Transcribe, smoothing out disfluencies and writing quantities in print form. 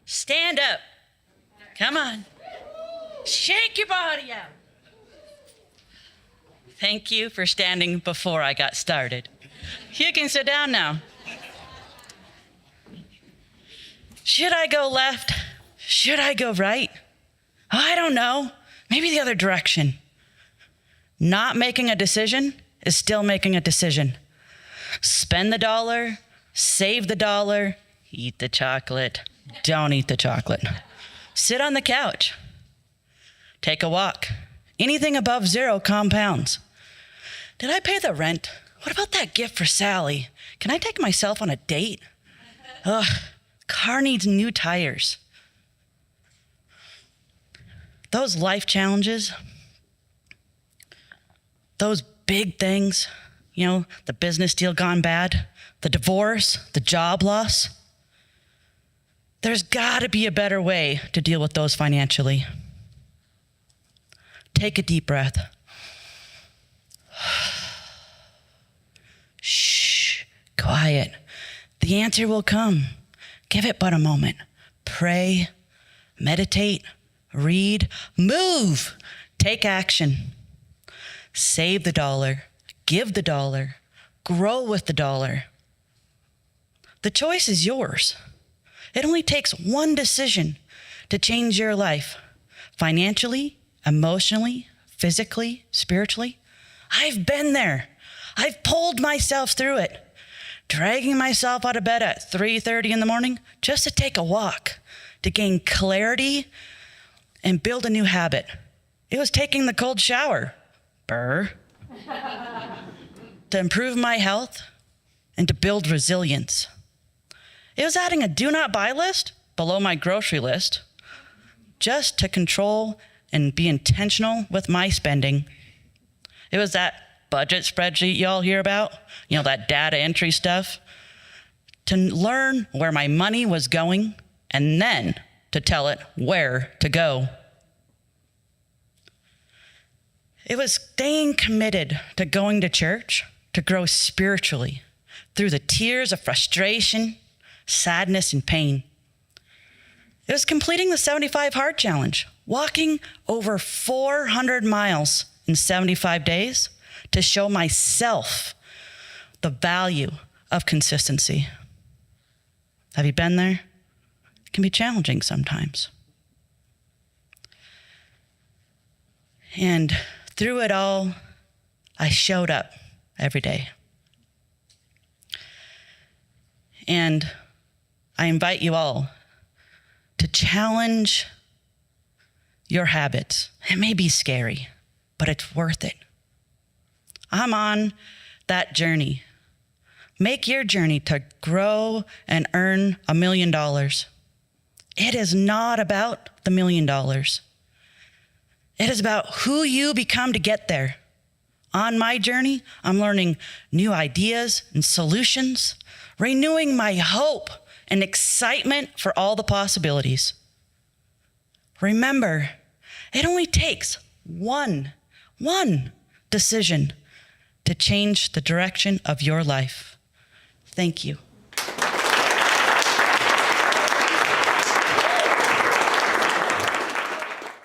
Stand up. Come on. Shake your body out. Thank you for standing before I got started. You can sit down now. Should I go left? Should I go right? I don't know. Maybe the other direction. Not making a decision is still making a decision. Spend the dollar, save the dollar, eat the chocolate, don't eat the chocolate. Sit on the couch. Take a walk. Anything above 0 compounds. Did I pay the rent? What about that gift for Sally? Can I take myself on a date? Ugh, car needs new tires. Those life challenges, those big things, the business deal gone bad, the divorce, the job loss, there's gotta be a better way to deal with those financially. Take a deep breath. Shh, quiet. The answer will come. Give it but a moment. Pray, meditate, read, move, take action. Save the dollar, give the dollar, grow with the dollar. The choice is yours. It only takes one decision to change your life, financially, emotionally, physically, spiritually. I've been there. I've pulled myself through it, dragging myself out of bed at 3:30 in the morning just to take a walk, to gain clarity and build a new habit. It was taking the cold shower, to improve my health and to build resilience. It was adding a do not buy list below my grocery list just to control and be intentional with my spending. It was that budget spreadsheet y'all hear about, that data entry stuff, to learn where my money was going and then to tell it where to go. It was staying committed to going to church to grow spiritually through the tears of frustration, sadness, and pain. It was completing the 75 Hard Challenge, walking over 400 miles in 75 days to show myself the value of consistency. Have you been there? It can be challenging sometimes. And through it all, I showed up every day. And I invite you all to challenge your habits. It may be scary, but it's worth it. I'm on that journey. Make your journey to grow and earn $1 million. It is not about the $1 million. It is about who you become to get there. On my journey, I'm learning new ideas and solutions, renewing my hope and excitement for all the possibilities. Remember, it only takes one decision to change the direction of your life. Thank you.